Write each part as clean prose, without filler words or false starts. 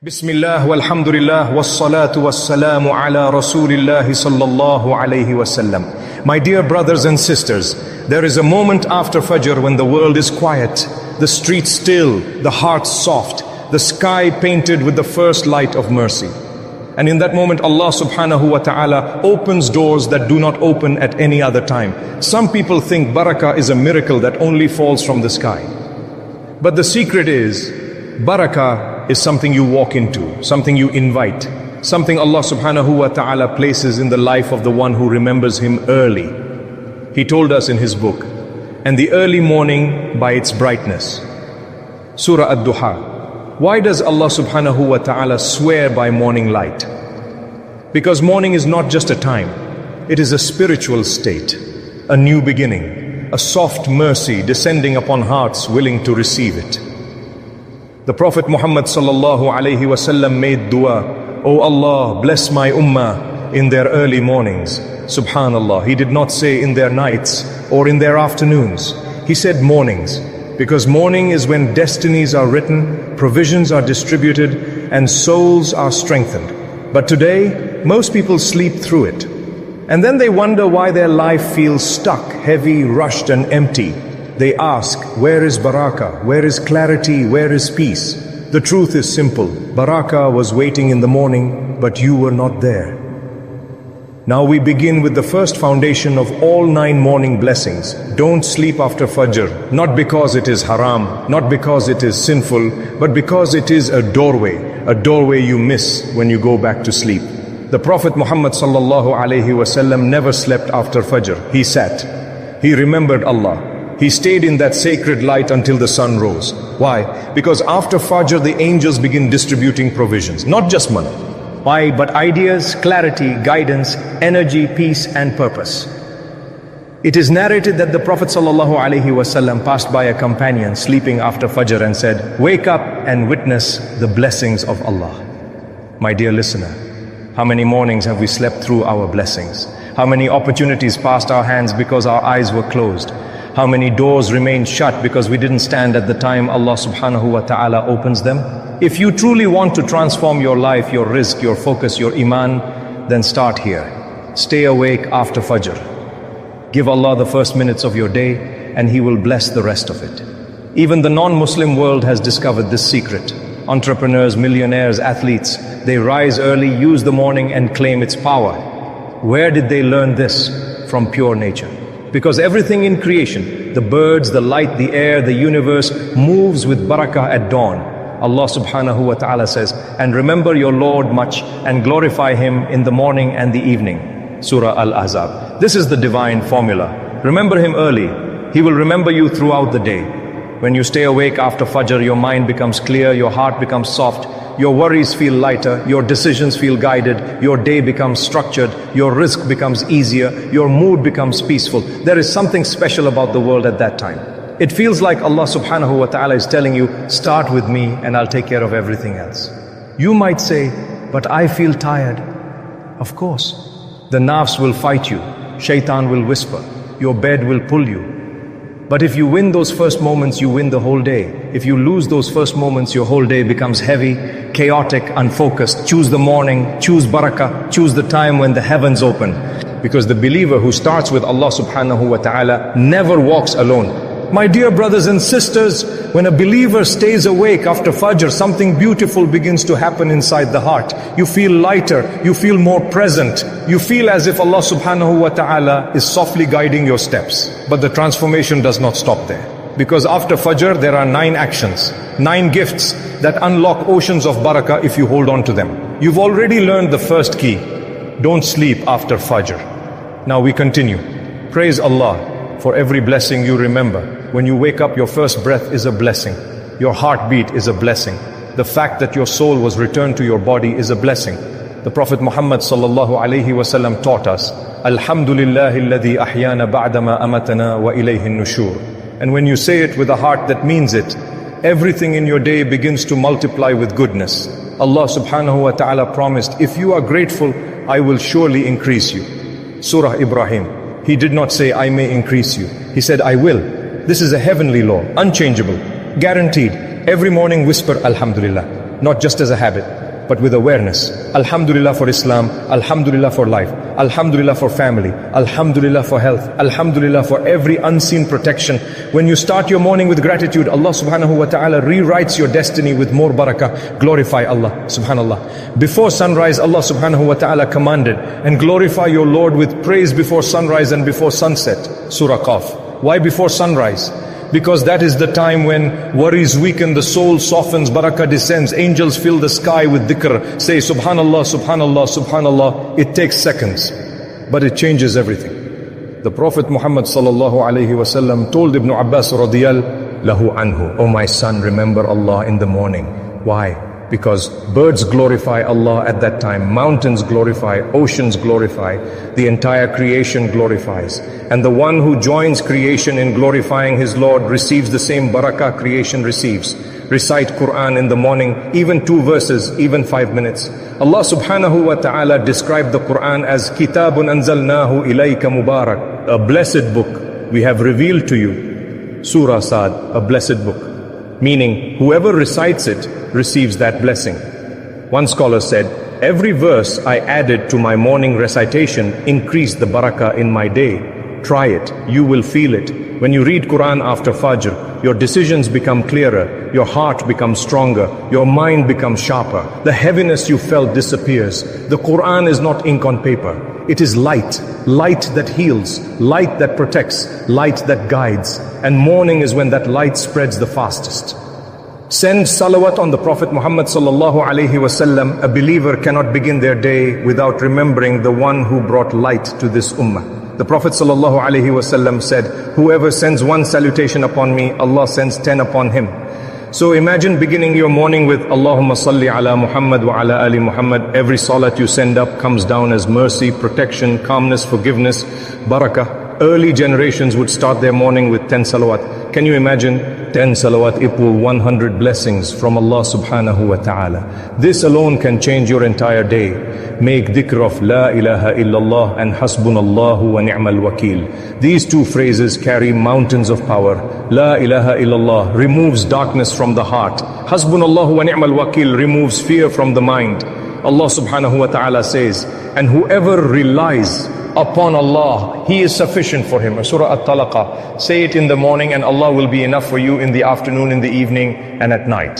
Bismillah walhamdulillah wassalatu wassalamu ala rasulillahi sallallahu alayhi wasallam. My dear brothers and sisters, there is a moment after Fajr when the world is quiet, the streets still, the heart soft, the sky painted with the first light of mercy. And in that moment Allah subhanahu wa ta'ala opens doors that do not open at any other time. Some people think barakah is a miracle that only falls from the sky. But the secret is, barakah is something you walk into, something you invite, something Allah subhanahu wa ta'ala places in the life of the one who remembers Him early. He told us in His book, and the early morning by its brightness. Surah Ad-Duha. Why does Allah subhanahu wa ta'ala swear by morning light? Because morning is not just a time, it is a spiritual state, a new beginning, a soft mercy descending upon hearts willing to receive it. The Prophet Muhammad sallallahu alayhi wasallam made dua, "O Allah, bless my ummah in their early mornings." Subhanallah, he did not say in their nights or in their afternoons. He said mornings, because morning is when destinies are written, provisions are distributed, and souls are strengthened. But today, most people sleep through it. And then they wonder why their life feels stuck, heavy, rushed, and empty. They ask, where is barakah? Where is clarity? Where is peace? The truth is simple. Barakah was waiting in the morning, but you were not there. Now we begin with the first foundation of all 9 morning blessings. Don't sleep after Fajr, not because it is haram, not because it is sinful, but because it is a doorway you miss when you go back to sleep. The Prophet Muhammad sallallahu alayhi wasallam never slept after Fajr. He sat. He remembered Allah. He stayed in that sacred light until the sun rose. Why? Because after Fajr the angels begin distributing provisions, not just money. Why? But ideas, clarity, guidance, energy, peace and purpose. It is narrated that the Prophet ﷺ passed by a companion sleeping after Fajr and said, "Wake up and witness the blessings of Allah." My dear listener, how many mornings have we slept through our blessings? How many opportunities passed our hands because our eyes were closed? How many doors remained shut because we didn't stand at the time Allah subhanahu wa ta'ala opens them? If you truly want to transform your life, your rizq, your focus, your iman, then start here. Stay awake after Fajr. Give Allah the first minutes of your day and He will bless the rest of it. Even the non-Muslim world has discovered this secret. Entrepreneurs, millionaires, athletes, they rise early, use the morning and claim its power. Where did they learn this? From pure nature. Because everything in creation, the birds, the light, the air, the universe, moves with barakah at dawn. Allah subhanahu wa ta'ala says, "And remember your Lord much and glorify Him in the morning and the evening." Surah Al-Ahzab. This is the divine formula. Remember Him early. He will remember you throughout the day. When you stay awake after Fajr, your mind becomes clear, your heart becomes soft, your worries feel lighter, your decisions feel guided, your day becomes structured, your rizq becomes easier, your mood becomes peaceful. There is something special about the world at that time. It feels like Allah subhanahu wa ta'ala is telling you, start with me and I'll take care of everything else. You might say, but I feel tired. Of course. The nafs will fight you, shaitan will whisper, your bed will pull you. But if you win those first moments, you win the whole day. If you lose those first moments, your whole day becomes heavy, chaotic, unfocused. Choose the morning, choose barakah, choose the time when the heavens open. Because the believer who starts with Allah subhanahu wa ta'ala never walks alone. My dear brothers and sisters, when a believer stays awake after Fajr, something beautiful begins to happen inside the heart. You feel lighter, you feel more present. You feel as if Allah subhanahu wa ta'ala is softly guiding your steps. But the transformation does not stop there. Because after Fajr, there are 9 actions, 9 gifts that unlock oceans of barakah if you hold on to them. You've already learned the first key. Don't sleep after Fajr. Now we continue. Praise Allah for every blessing you remember. When you wake up, your first breath is a blessing. Your heartbeat is a blessing. The fact that your soul was returned to your body is a blessing. The Prophet Muhammad sallallahu alayhi wasallam taught us, Alhamdulillahi alladhi ahyana ba'dama amatana wa ilayhi nushur. And when you say it with a heart that means it, everything in your day begins to multiply with goodness. Allah subhanahu wa ta'ala promised, if you are grateful, I will surely increase you. Surah Ibrahim. He did not say, I may increase you. He said, I will. This is a heavenly law, unchangeable, guaranteed. Every morning whisper, Alhamdulillah. not just as a habit, but with awareness. Alhamdulillah for Islam, Alhamdulillah for life, Alhamdulillah for family, Alhamdulillah for health, Alhamdulillah for every unseen protection. When you start your morning with gratitude, Allah subhanahu wa ta'ala rewrites your destiny with more barakah. Glorify Allah, subhanallah. Before sunrise, Allah subhanahu wa ta'ala commanded, and glorify your Lord with praise before sunrise and before sunset. Surah Qaf. Why before sunrise? Because that is the time when worries weaken, the soul softens, barakah descends, angels fill the sky with dhikr. Say subhanallah, subhanallah, subhanallah. It takes seconds, but it changes everything. The Prophet Muhammad sallallahu alayhi wasallam told Ibn Abbas radiyallahu anhu, "Oh my son, remember Allah in the morning." Why? Because birds glorify Allah at that time, mountains glorify, oceans glorify, the entire creation glorifies. And the one who joins creation in glorifying his Lord receives the same barakah creation receives. Recite Qur'an in the morning, even 2 verses, even 5 minutes. Allah subhanahu wa ta'ala described the Qur'an as Kitabun anzalnahu ilayka mubarak, a blessed book we have revealed to you. Surah Sad, a blessed book. Meaning, whoever recites it receives that blessing. One scholar said, every verse I added to my morning recitation increased the barakah in my day. Try it, you will feel it. When you read Qur'an after Fajr, your decisions become clearer, your heart becomes stronger, your mind becomes sharper. The heaviness you felt disappears. The Qur'an is not ink on paper. It is light, light that heals, light that protects, light that guides. And morning is when that light spreads the fastest. Send salawat on the Prophet Muhammad sallallahu alaihi wasallam. A believer cannot begin their day without remembering the one who brought light to this ummah. The Prophet sallallahu alaihi wasallam said, whoever sends one salutation upon me, Allah sends 10 upon him. So imagine beginning your morning with Allahumma salli ala Muhammad wa ala ali Muhammad. Every salat you send up comes down as mercy, protection, calmness, forgiveness, barakah. Early generations would start their morning with 10 salawat. Can you imagine? 10 salawat equal 100 blessings from Allah subhanahu wa ta'ala. This alone can change your entire day. Make dhikr of La ilaha illallah and Hasbunallahu wa ni'mal wakil. These 2 phrases carry mountains of power. La ilaha illallah removes darkness from the heart. Hasbunallahu wa ni'mal wakil removes fear from the mind. Allah subhanahu wa ta'ala says, and whoever relies upon Allah, He is sufficient for him. Surah At-Talaqah. Say it in the morning and Allah will be enough for you in the afternoon, in the evening and at night.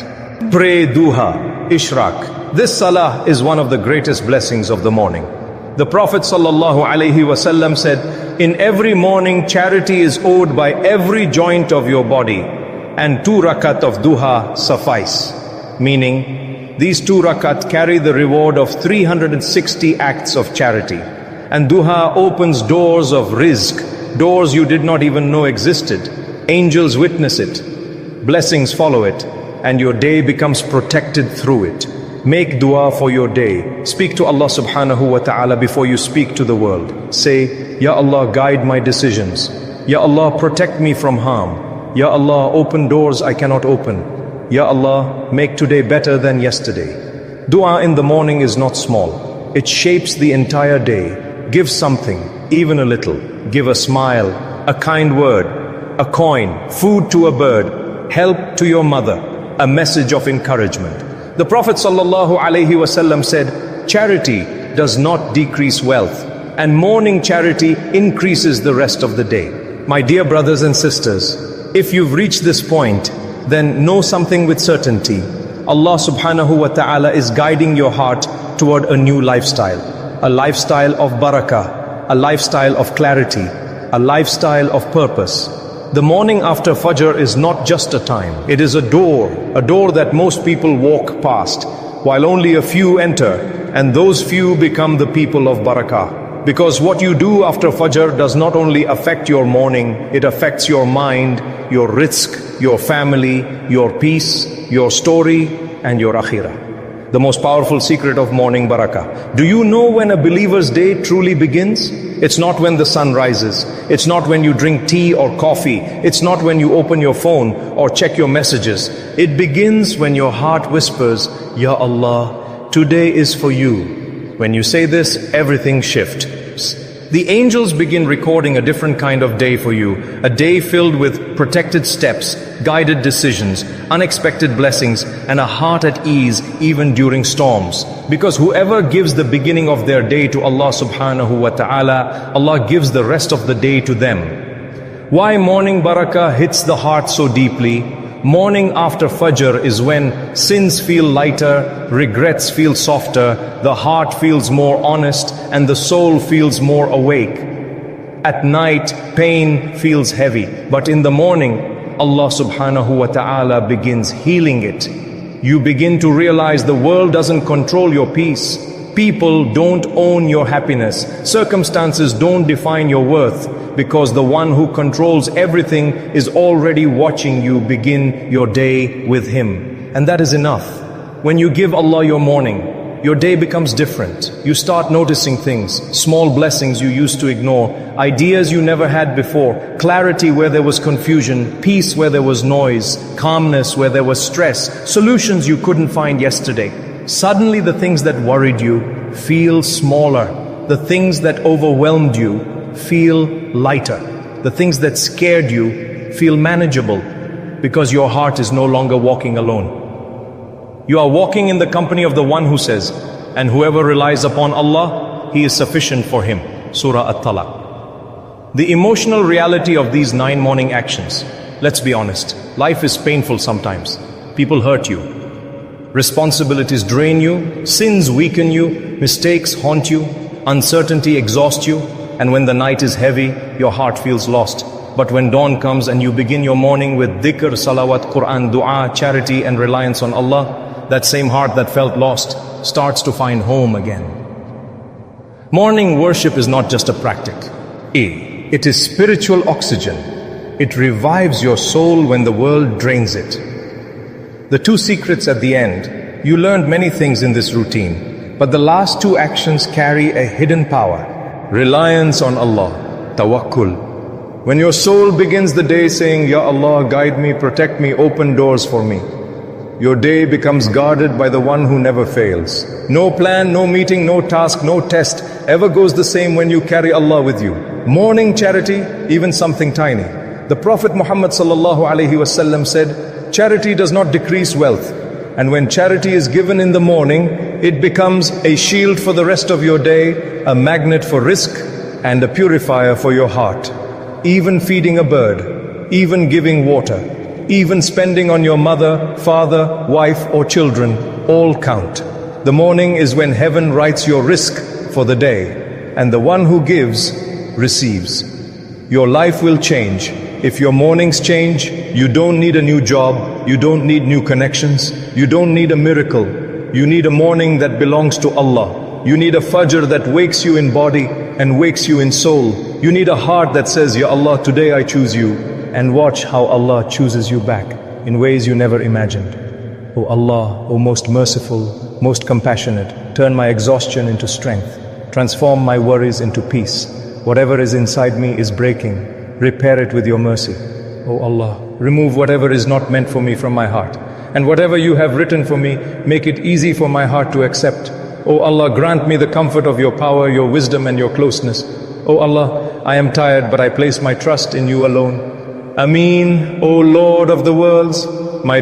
Pray duha, ishraq. This salah is one of the greatest blessings of the morning. The Prophet sallallahu alaihi wasallam said, in every morning charity is owed by every joint of your body, and 2 rakat of duha suffice. Meaning, these 2 rakat carry the reward of 360 acts of charity. And duha opens doors of rizq, doors you did not even know existed. Angels witness it, blessings follow it, and your day becomes protected through it. Make dua for your day. Speak to Allah subhanahu wa ta'ala before you speak to the world. Say, Ya Allah, guide my decisions. Ya Allah, protect me from harm. Ya Allah, open doors I cannot open. Ya Allah, make today better than yesterday. Dua in the morning is not small. It shapes the entire day. Give something, even a little. Give a smile, a kind word, a coin, food to a bird, help to your mother, a message of encouragement. The Prophet sallallahu alaihi wasallam said, charity does not decrease wealth, and morning charity increases the rest of the day. My dear brothers and sisters, if you've reached this point, then know something with certainty. Allah subhanahu wa ta'ala is guiding your heart toward a new lifestyle. A lifestyle of barakah, a lifestyle of clarity, a lifestyle of purpose. The morning after Fajr is not just a time, it is a door that most people walk past, while only a few enter, and those few become the people of barakah. Because what you do after Fajr does not only affect your morning, it affects your mind, your rizq, your family, your peace, your story, and your akhirah. The most powerful secret of morning barakah. Do you know when a believer's day truly begins? It's not when the sun rises. It's not when you drink tea or coffee. It's not when you open your phone or check your messages. It begins when your heart whispers, Ya Allah, today is for you. When you say this, everything shifts. The angels begin recording a different kind of day for you, a day filled with protected steps, guided decisions, unexpected blessings, and a heart at ease even during storms. Because whoever gives the beginning of their day to Allah subhanahu wa ta'ala, Allah gives the rest of the day to them. Why morning barakah hits the heart so deeply? Morning after Fajr is when sins feel lighter, regrets feel softer, the heart feels more honest, and the soul feels more awake. At night, pain feels heavy, but in the morning, Allah subhanahu wa ta'ala begins healing it. You begin to realize the world doesn't control your peace. People don't own your happiness. Circumstances don't define your worth, because the one who controls everything is already watching you begin your day with Him. And that is enough. When you give Allah your morning, your day becomes different. You start noticing things, small blessings you used to ignore, ideas you never had before, clarity where there was confusion, peace where there was noise, calmness where there was stress, solutions you couldn't find yesterday. Suddenly the things that worried you feel smaller. The things that overwhelmed you feel lighter. The things that scared you feel manageable, because your heart is no longer walking alone. You are walking in the company of the one who says, and whoever relies upon Allah, He is sufficient for him. Surah At-Talaq. The emotional reality of these 9 morning actions. Let's be honest, life is painful sometimes. People hurt you. Responsibilities drain you, sins weaken you, mistakes haunt you, uncertainty exhausts you, and when the night is heavy, your heart feels lost. But when dawn comes and you begin your morning with dhikr, salawat, Qur'an, dua, charity and reliance on Allah, that same heart that felt lost starts to find home again. Morning worship is not just a practice. It is spiritual oxygen. It revives your soul when the world drains it. The 2 secrets at the end. You learned many things in this routine, but the last 2 actions carry a hidden power. Reliance on Allah, Tawakkul. When your soul begins the day saying, Ya Allah, guide me, protect me, open doors for me, your day becomes guarded by the one who never fails. No plan, no meeting, no task, no test ever goes the same when you carry Allah with you. Morning charity, even something tiny. The Prophet Muhammad sallallahu alaihi wasallam said, charity does not decrease wealth. And when charity is given in the morning, it becomes a shield for the rest of your day, a magnet for risk, and a purifier for your heart. Even feeding a bird, even giving water, even spending on your mother, father, wife or children, all count. The morning is when heaven writes your risk for the day, and the one who gives, receives. Your life will change. If your mornings change, you don't need a new job, you don't need new connections, you don't need a miracle. You need a morning that belongs to Allah. You need a Fajr that wakes you in body and wakes you in soul. You need a heart that says, Ya Allah, today I choose you. And watch how Allah chooses you back in ways you never imagined. O Allah, O most merciful, most compassionate, turn my exhaustion into strength. Transform my worries into peace. Whatever is inside me is breaking. Repair it with your mercy. O Allah, remove whatever is not meant for me from my heart. And whatever you have written for me, make it easy for my heart to accept. O Allah, grant me the comfort of your power, your wisdom and your closeness. O Allah, I am tired, but I place my trust in you alone. Ameen, O Lord of the worlds, my